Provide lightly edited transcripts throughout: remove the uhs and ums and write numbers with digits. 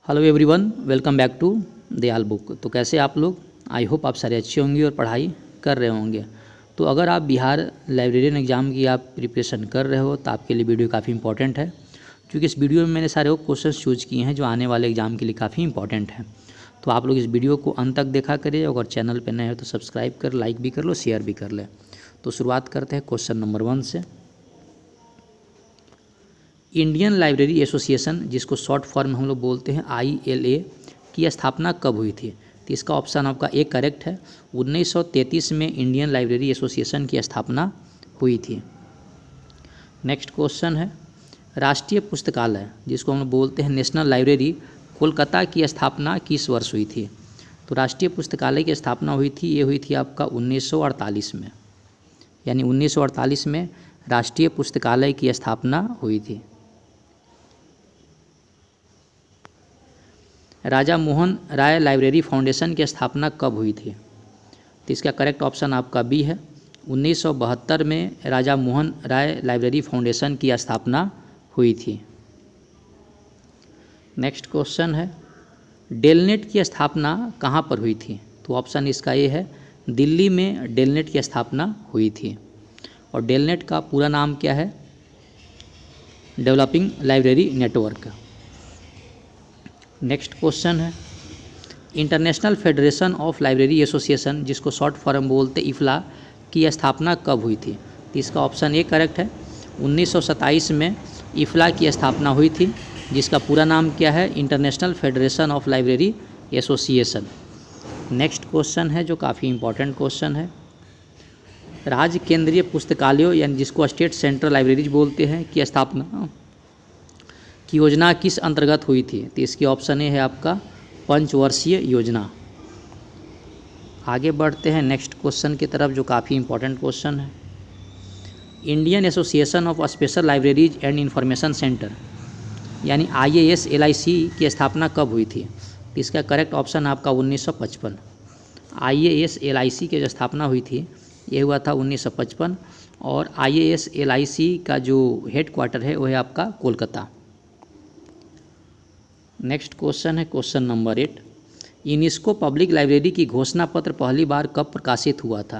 Hello everyone, welcome back to Dayal book. तो कैसे आप लोग? आई होप आप सारे अच्छे होंगे और पढ़ाई कर रहे होंगे। तो अगर आप बिहार लाइब्रेरियन एग्ज़ाम की आप प्रिपरेशन कर रहे हो तो आपके लिए वीडियो काफ़ी इंपॉर्टेंट है, क्योंकि इस वीडियो में मैंने सारे वो क्वेश्चन चूज़ किए हैं जो आने वाले एग्ज़ाम के लिए काफ़ी इंपॉर्टेंट है। तो आप लोग इस वीडियो को अंत तक देखा करिए। अगर चैनल पर नए हो तो सब्सक्राइब कर, लाइक भी कर लो, शेयर भी कर ले। तो शुरुआत करते हैं क्वेश्चन नंबर 1 से। इंडियन लाइब्रेरी एसोसिएशन, जिसको शॉर्ट फॉर्म में हम लोग बोलते हैं ILA, की स्थापना कब हुई थी? तो इसका ऑप्शन आपका ए करेक्ट है। 1933 में इंडियन लाइब्रेरी एसोसिएशन की स्थापना हुई थी। नेक्स्ट क्वेश्चन है, राष्ट्रीय पुस्तकालय, जिसको हम लोग बोलते हैं नेशनल लाइब्रेरी, कोलकाता की स्थापना किस वर्ष हुई थी? तो राष्ट्रीय पुस्तकालय की स्थापना हुई थी, ये हुई थी आपका 1948 में। यानी 1948 में राष्ट्रीय पुस्तकालय की स्थापना हुई थी। राजा मोहन राय लाइब्रेरी फाउंडेशन की स्थापना कब हुई थी? तो इसका करेक्ट ऑप्शन आपका बी है। 1972 में राजा मोहन राय लाइब्रेरी फाउंडेशन की स्थापना हुई थी। नेक्स्ट क्वेश्चन है, डेलनेट की स्थापना कहाँ पर हुई थी? तो ऑप्शन इसका ये है, दिल्ली में डेलनेट की स्थापना हुई थी। और डेलनेट का पूरा नाम क्या है? Developing library network. Next question है, international federation of library association, जिसको शॉर्ट फॉर्म बोलते IFLA, की स्थापना कब हुई थी? तो इसका ऑप्शन ए करेक्ट है। 1927 में IFLA की स्थापना हुई थी, जिसका पूरा नाम क्या है? International federation of library association. Next question है जो काफ़ी इंपॉर्टेंट क्वेश्चन है, राज्य केंद्रीय पुस्तकालयों यानी जिसको स्टेट सेंट्रल लाइब्रेरीज बोलते हैं की स्थापना की योजना किस अंतर्गत हुई थी? तो इसकी ऑप्शन ए है आपका पंचवर्षीय योजना। आगे बढ़ते हैं नेक्स्ट क्वेश्चन की तरफ, जो काफ़ी इंपॉर्टेंट क्वेश्चन है, Indian association of special libraries and information centre यानी IASLIC की स्थापना कब हुई थी? तो इसका करेक्ट ऑप्शन आपका 1955। IASLIC की जो स्थापना हुई थी ये हुआ था 1955, और IASLIC का जो हेड क्वार्टर है वो है आपका कोलकाता। नेक्स्ट क्वेश्चन है question number 8, UNESCO public library की घोषणा पत्र पहली बार कब प्रकाशित हुआ था?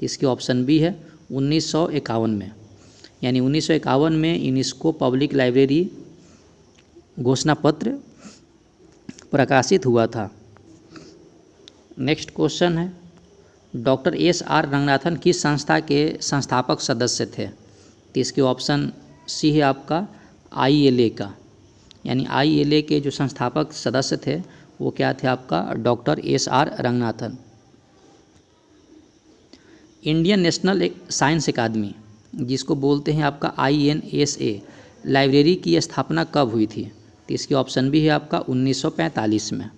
तो इसकी ऑप्शन बी है 1951 में। यानी 1951 में यूनेस्को पब्लिक लाइब्रेरी घोषणा पत्र प्रकाशित हुआ था। नेक्स्ट क्वेश्चन है, डॉक्टर SR रंगनाथन किस संस्था के संस्थापक सदस्य थे? तो इसके ऑप्शन सी है आपका ILA का। यानी ILA के जो संस्थापक सदस्य थे वो क्या थे? आपका doctor SR Ranganathan. Indian national science academy, जिसको बोलते हैं आपका INSA, लाइब्रेरी की स्थापना कब हुई थी? तो इसकी ऑप्शन भी है आपका 1945 में।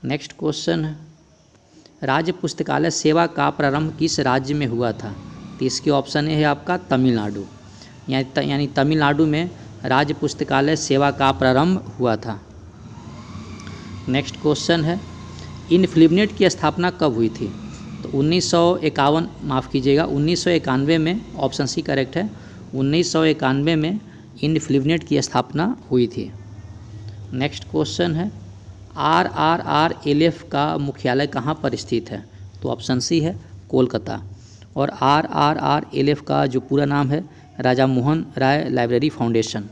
नेक्स्ट क्वेश्चन है, राज्य पुस्तकालय सेवा का प्रारंभ किस राज्य में हुआ था? तो इसकी ऑप्शन है आपका तमिलनाडु। यानी तमिलनाडु में राज्य पुस्तकालय सेवा का प्रारंभ हुआ था। नेक्स्ट क्वेश्चन है, इनफ्लिबनेट की स्थापना कब हुई थी? तो 1951, माफ़ कीजिएगा 1991 में, ऑप्शन सी करेक्ट है। 1991 में इनफ्लिबनेट की स्थापना हुई थी। नेक्स्ट क्वेश्चन है, RRRLF का मुख्यालय कहाँ पर स्थित है? तो ऑप्शन सी है कोलकाता। और RRRLF का जो पूरा नाम है राजा मोहन राय लाइब्रेरी फाउंडेशन।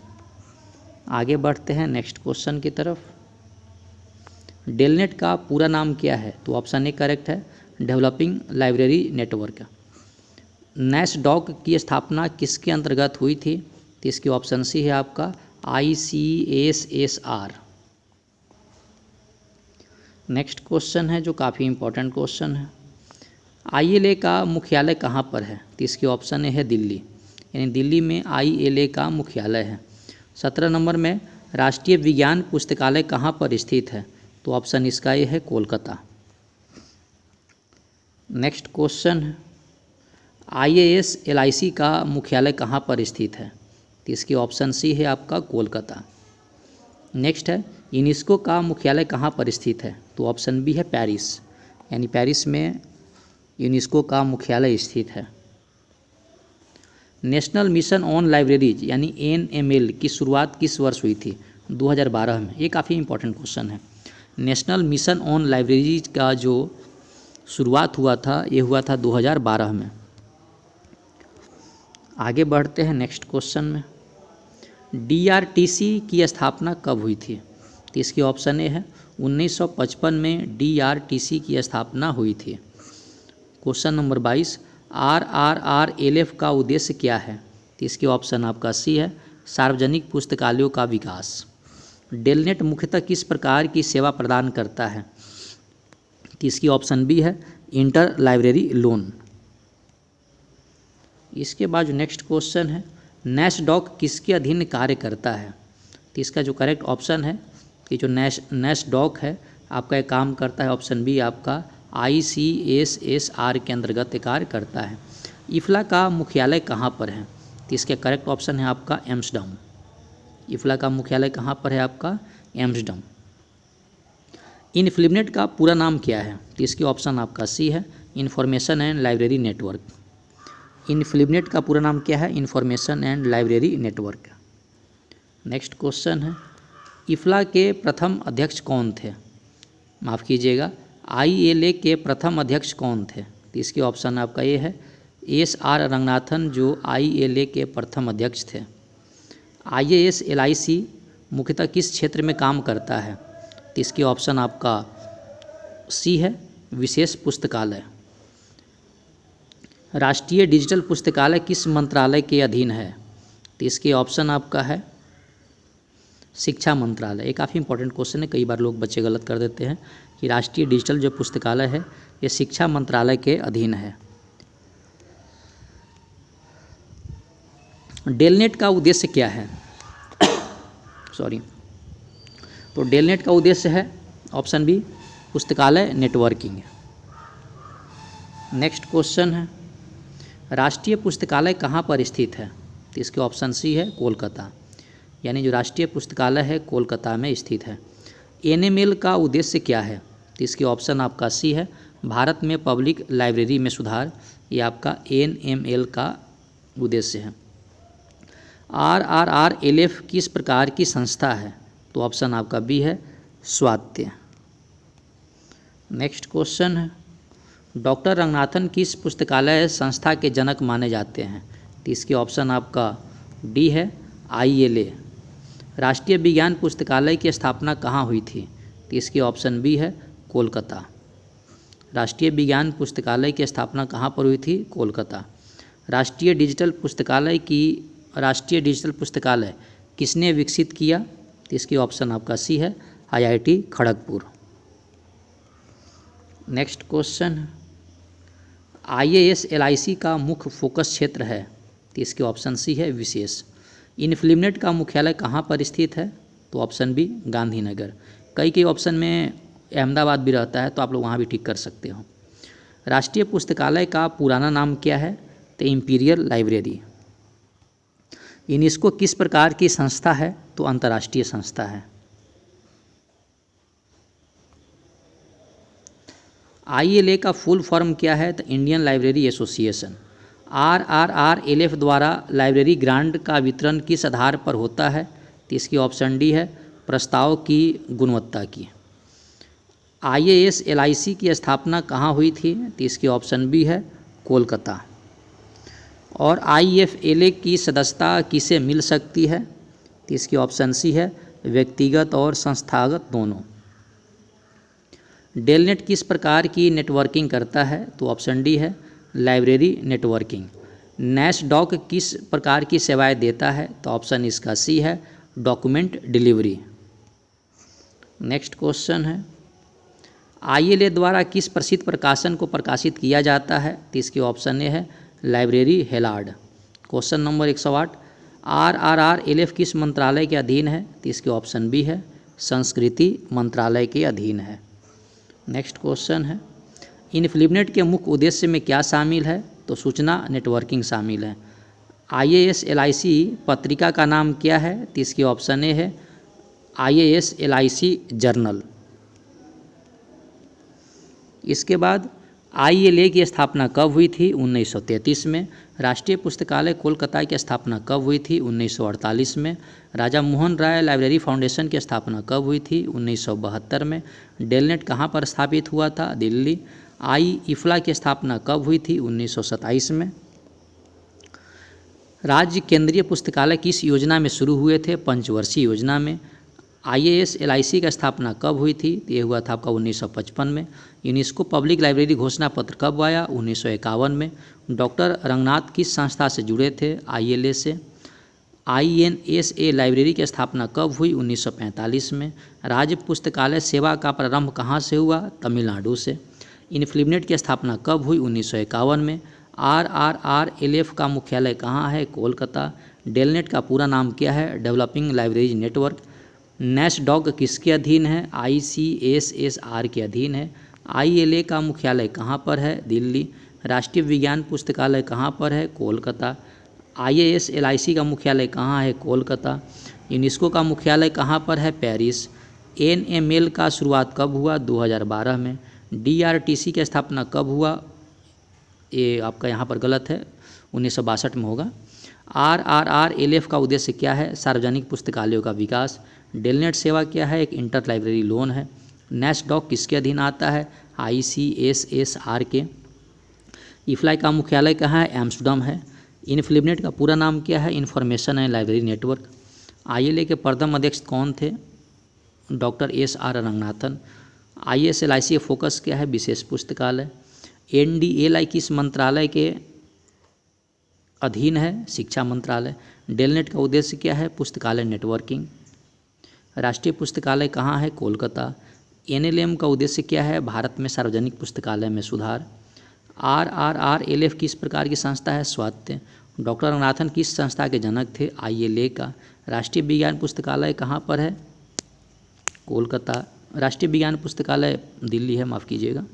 आगे बढ़ते हैं नेक्स्ट क्वेश्चन की तरफ, डेलनेट का पूरा नाम क्या है? तो ऑप्शन ए करेक्ट है, डेवलपिंग लाइब्रेरी नेटवर्क। NASDOC की स्थापना किसके अंतर्गत हुई थी? तो इसकी ऑप्शन सी है आपका ICSSR। नेक्स्ट क्वेश्चन है जो काफ़ी इंपॉर्टेंट क्वेश्चन है, ILA का मुख्यालय कहाँ पर है? तो इसकी ऑप्शन ए है दिल्ली। यानी दिल्ली में ILA का मुख्यालय है। 17 नंबर में, राष्ट्रीय विज्ञान पुस्तकालय कहाँ पर स्थित है? तो ऑप्शन इसका ये है कोलकाता। नेक्स्ट क्वेश्चन है, IASLIC का मुख्यालय कहाँ पर स्थित है? तो इसकी ऑप्शन सी है आपका कोलकाता। नेक्स्ट है, यूनेस्को का मुख्यालय कहाँ पर स्थित है? तो ऑप्शन बी है पेरिस। यानी पेरिस में यूनेस्को का मुख्यालय स्थित है। नेशनल मिशन ऑन लाइब्रेरीज यानी NML की शुरुआत किस वर्ष हुई थी? 2012 में। ये काफ़ी इंपॉर्टेंट क्वेश्चन है। नेशनल मिशन ऑन लाइब्रेरीज का जो शुरुआत हुआ था ये हुआ था 2012 में। आगे बढ़ते हैं नेक्स्ट क्वेश्चन में। DRTC की स्थापना कब हुई थी? तो इसकी ऑप्शन ए है 1955 में DRTC की स्थापना हुई थी। क्वेश्चन नंबर 22, RRRLF का उद्देश्य क्या है? तो इसकी ऑप्शन आपका सी है, सार्वजनिक पुस्तकालयों का विकास। डेलनेट मुख्यतः किस प्रकार की सेवा प्रदान करता है? तो इसकी ऑप्शन बी है, इंटर लाइब्रेरी लोन। इसके बाद जो नेक्स्ट क्वेश्चन है, नेस्डॉक किसके अधीन कार्य करता है? तो इसका जो करेक्ट ऑप्शन है कि जो नेस्डॉक है आपका एक काम करता है, ऑप्शन बी आपका ICSSR के अंतर्गत कार्य करता है। इफ्ला का मुख्यालय कहाँ पर है? तो इसके करेक्ट ऑप्शन है आपका एम्स्टर्डम। इफ्ला का मुख्यालय कहाँ पर है आपका? एम्स्टर्डम। इनफ्लिबनेट का पूरा नाम क्या है? तो इसकी ऑप्शन आपका सी है, इंफॉर्मेशन एंड लाइब्रेरी नेटवर्क। इनफ्लिबनेट का पूरा नाम क्या है? Information and library network. Next question है, इफ्ला के प्रथम अध्यक्ष कौन थे? माफ़ कीजिएगा, ILA के प्रथम अध्यक्ष कौन थे? तो इसकी ऑप्शन आपका ये है, SR रंगनाथन जो ILA के प्रथम अध्यक्ष थे। IAS-LIC मुख्यतः किस क्षेत्र में काम करता है? तो इसकी ऑप्शन आपका सी है, विशेष पुस्तकालय। राष्ट्रीय डिजिटल पुस्तकालय किस मंत्रालय के अधीन है? तो इसके ऑप्शन आपका है शिक्षा मंत्रालय। ये काफ़ी इंपॉर्टेंट क्वेश्चन है, कई बार लोग बच्चे गलत कर देते हैं कि राष्ट्रीय डिजिटल जो पुस्तकालय है ये शिक्षा मंत्रालय के अधीन है। डेलनेट का उद्देश्य क्या है? सॉरी, तो डेलनेट का उद्देश्य है ऑप्शन बी, पुस्तकालय नेटवर्किंग। नेक्स्ट क्वेश्चन है, राष्ट्रीय पुस्तकालय कहाँ पर स्थित है? तो इसके ऑप्शन सी है, कोलकाता। यानी जो राष्ट्रीय पुस्तकालय है कोलकाता में स्थित है। NML का उद्देश्य क्या है? तो इसके ऑप्शन आपका सी है, भारत में पब्लिक लाइब्रेरी में सुधार। ये आपका NML का उद्देश्य है। RRRLF किस प्रकार की संस्था है? तो ऑप्शन आपका बी है, स्वायत्त। नेक्स्ट क्वेश्चन है, डॉक्टर रंगनाथन किस पुस्तकालय संस्था के जनक माने जाते हैं? तो इसके ऑप्शन आपका डी है, ILA। राष्ट्रीय विज्ञान पुस्तकालय की स्थापना कहाँ हुई थी? तो इसके ऑप्शन बी है, कोलकाता। राष्ट्रीय विज्ञान पुस्तकालय की स्थापना कहाँ पर हुई थी? कोलकाता। राष्ट्रीय डिजिटल पुस्तकालय किसने विकसित किया? तो इसकी ऑप्शन आपका सी है, IIT Kharagpur. Next question, IAS-LIC का मुख्य फोकस क्षेत्र है? तो इसके ऑप्शन सी है, विशेष। इनफ्लिबनेट का मुख्यालय कहाँ पर स्थित है? तो ऑप्शन बी, गांधीनगर। कई ऑप्शन में अहमदाबाद भी रहता है, तो आप लोग वहाँ भी ठीक कर सकते हो। राष्ट्रीय पुस्तकालय का पुराना नाम क्या है? तो इंपीरियल लाइब्रेरी। यूनेस्को किस प्रकार की संस्था है? तो अंतर्राष्ट्रीय संस्था है। ILA का फुल फॉर्म क्या है? तो इंडियन लाइब्रेरी एसोसिएशन। RRRLF द्वारा लाइब्रेरी ग्रांट का वितरण किस आधार पर होता है? तो इसकी ऑप्शन डी है, प्रस्ताव की गुणवत्ता की। IAS-LIC की स्थापना कहाँ हुई थी? तो इसकी ऑप्शन बी है, कोलकाता। और IFLA की सदस्यता किसे मिल सकती है? तो इसकी ऑप्शन सी है, व्यक्तिगत और संस्थागत दोनों। डेलनेट किस प्रकार की नेटवर्किंग करता है? तो ऑप्शन डी है, लाइब्रेरी नेटवर्किंग। नेस्डॉक किस प्रकार की सेवाएं देता है? तो ऑप्शन इसका सी है, डॉक्यूमेंट डिलीवरी। नेक्स्ट क्वेश्चन है, ILA द्वारा किस प्रसिद्ध प्रकाशन को प्रकाशित किया जाता है? तो इसके ऑप्शन ए है, लाइब्रेरी हेलार्ड। क्वेश्चन नंबर 108, RRRLF किस मंत्रालय के अधीन है? तो इसके ऑप्शन बी है, संस्कृति मंत्रालय के अधीन है। नेक्स्ट क्वेश्चन है, इनफ्लिबनेट के मुख्य उद्देश्य में क्या शामिल है? तो सूचना नेटवर्किंग शामिल है। IAS-LIC पत्रिका का नाम क्या है? तो इसकी ऑप्शन ए है, IAS-LIC जर्नल। इसके बाद ILA की स्थापना कब हुई थी? 1933 में। राष्ट्रीय पुस्तकालय कोलकाता की स्थापना कब हुई थी? 1948 में। राजा मोहन राय लाइब्रेरी फाउंडेशन की स्थापना कब हुई थी? 1972 में। डेलनेट कहाँ पर स्थापित हुआ था? दिल्ली। आई इफ्ला की स्थापना कब हुई थी? 1927 में। राज्य केंद्रीय पुस्तकालय किस योजना में शुरू हुए थे? पंचवर्षीय योजना में। IAS LIC का स्थापना कब हुई थी? ये हुआ था आपका 1955 में। यूनेस्को पब्लिक लाइब्रेरी घोषणा पत्र कब आया? 1951 में। डॉक्टर रंगनाथ किस संस्था से जुड़े थे? ILA से। INSA लाइब्रेरी की स्थापना कब हुई? 1945 में। राज्य पुस्तकालय सेवा का प्रारंभ कहाँ से हुआ? तमिलनाडु से। इनफ्लिबनेट की स्थापना कब हुई? 1951 में। RRRLF का मुख्यालय कहाँ है? कोलकाता। डेलनेट का पूरा नाम क्या है? Developing library network. NASDOC किसके अधीन है? ICSSR के अधीन है। ILA का मुख्यालय कहाँ पर है? दिल्ली। राष्ट्रीय विज्ञान पुस्तकालय कहाँ पर है? कोलकाता। IAS LIC का मुख्यालय कहाँ है? कोलकाता। यूनेस्को का मुख्यालय कहाँ पर है? पेरिस। NML का शुरुआत कब हुआ? 2012 में। DRTC की स्थापना कब हुआ? ये आपका यहाँ पर गलत है, 1962 में होगा। RRRLF का उद्देश्य क्या है? सार्वजनिक पुस्तकालयों का विकास। डेलनेट सेवा क्या है? एक इंटर लाइब्रेरी लोन है। NASDOC किसके अधीन आता है? ICSSR के। इफ्लाई का मुख्यालय कहाँ है? एम्स्टर्डम है। इनफ्लिबनेट का पूरा नाम क्या है? Information and library network. ILA के प्रथम अध्यक्ष कौन थे? Doctor SR Ranganathan. IAS LIC का फोकस क्या है? विशेष पुस्तकालय। NDLI किस मंत्रालय के अधीन है? शिक्षा मंत्रालय। डेलनेट का उद्देश्य क्या है? पुस्तकालय नेटवर्किंग। राष्ट्रीय पुस्तकालय कहाँ है? कोलकाता। NLM का उद्देश्य क्या है? भारत में सार्वजनिक पुस्तकालय में सुधार। RRRLF किस प्रकार की संस्था है? स्वायत्त। डॉक्टर रंगनाथन किस संस्था के जनक थे? ILA का। राष्ट्रीय विज्ञान पुस्तकालय कहाँ पर है? कोलकाता। राष्ट्रीय विज्ञान पुस्तकालय दिल्ली है, माफ़ कीजिएगा।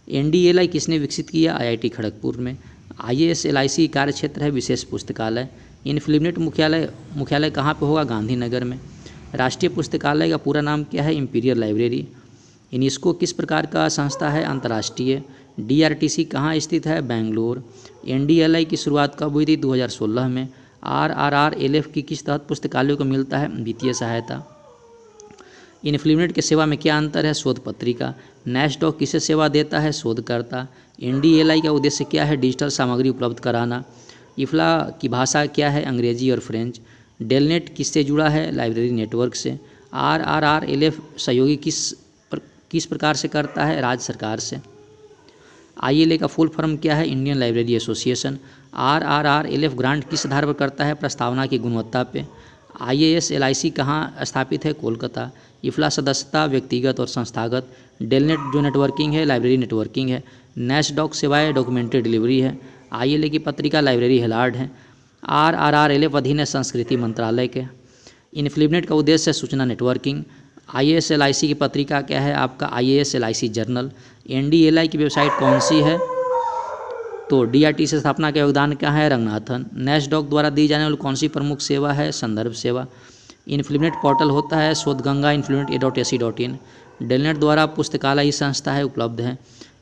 NDLI किसने विकसित किया? IIT खड़गपुर में। IAS LIC कार्य क्षेत्र है विशेष पुस्तकालय। इनफ्लिबनेट मुख्यालय कहाँ पे होगा? गांधीनगर में। राष्ट्रीय पुस्तकालय का पूरा नाम क्या है? Imperial library. यूनेस्को किस प्रकार का संस्था है? अंतर्राष्ट्रीय। DRTC कहाँ स्थित है? बेंगलोर। NDLI की शुरुआत कब हुई थी? 2016 में। RRRLF की किस तहत पुस्तकालयों को मिलता है? वित्तीय सहायता। इनफ्लिबनेट के सेवा में क्या अंतर है? शोध पत्रिका। NASDOC किसे सेवा देता है? शोधकर्ता। NDLI का उद्देश्य क्या है? डिजिटल सामग्री उपलब्ध कराना। इफ्ला की भाषा क्या है? अंग्रेजी और फ्रेंच। डेलनेट किससे जुड़ा है? लाइब्रेरी नेटवर्क से। RRRLF सहयोगी किस प्रकार से करता है? राज्य सरकार से। ILA का फुल फॉर्म क्या है? Indian library association. RRRLF grant किस आधार पर करता है? प्रस्तावना की गुणवत्ता पे। IAS LIC कहाँ स्थापित है? कोलकाता। इफ्ला सदस्यता व्यक्तिगत और संस्थागत। डेलनेट जो नेटवर्किंग है, लाइब्रेरी नेटवर्किंग है। NASDOC सेवाएं डॉक्यूमेंट्री डिलीवरी है। ILA की पत्रिका लाइब्रेरी हेलार्ड है। RRRLF अधीन है संस्कृति मंत्रालय के। इनफ्लिबनेट का उद्देश्य है सूचना नेटवर्किंग। IAS LIC की पत्रिका क्या है? आपका IAS LIC जर्नल। NDLI की वेबसाइट कौन सी है? तो DRT से स्थापना का योगदान क्या है? रंगनाथन। NASDOC द्वारा दी जाने वाली कौन सी प्रमुख सेवा है? संदर्भ सेवा। इनफ्लिबनेट पोर्टल होता है शोधगंगा inflinet.ac.in। डेलनेट द्वारा पुस्तकालय ही संस्था है, उपलब्ध है।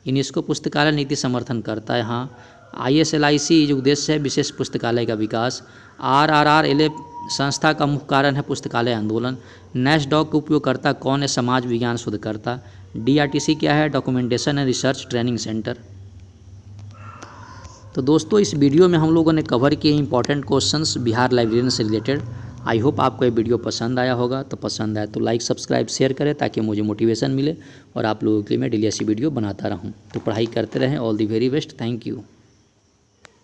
यूनेस्को पुस्तकालय नीति समर्थन करता है, हाँ। IAS LIC जो उद्देश्य है विशेष पुस्तकालय का विकास। RRRLF संस्था का मुख्य कारण है पुस्तकालय आंदोलन। NASDOC के उपयोगकर्ता कौन है? समाज विज्ञान शोधकर्ता। DRTC क्या है? Documentation and research training centre. तो दोस्तों इस वीडियो में हम लोगों ने कवर किए इंपॉर्टेंट क्वेश्चंस बिहार लाइब्रेरियन से रिलेटेड। आई होप आपको ये वीडियो पसंद आया होगा। तो पसंद आया तो लाइक सब्सक्राइब शेयर करें ताकि मुझे मोटिवेशन मिले और आप लोगों के लिए मैं डेली ऐसी वीडियो बनाता रहूं। तो पढ़ाई करते रहें। All the very best. Thank you.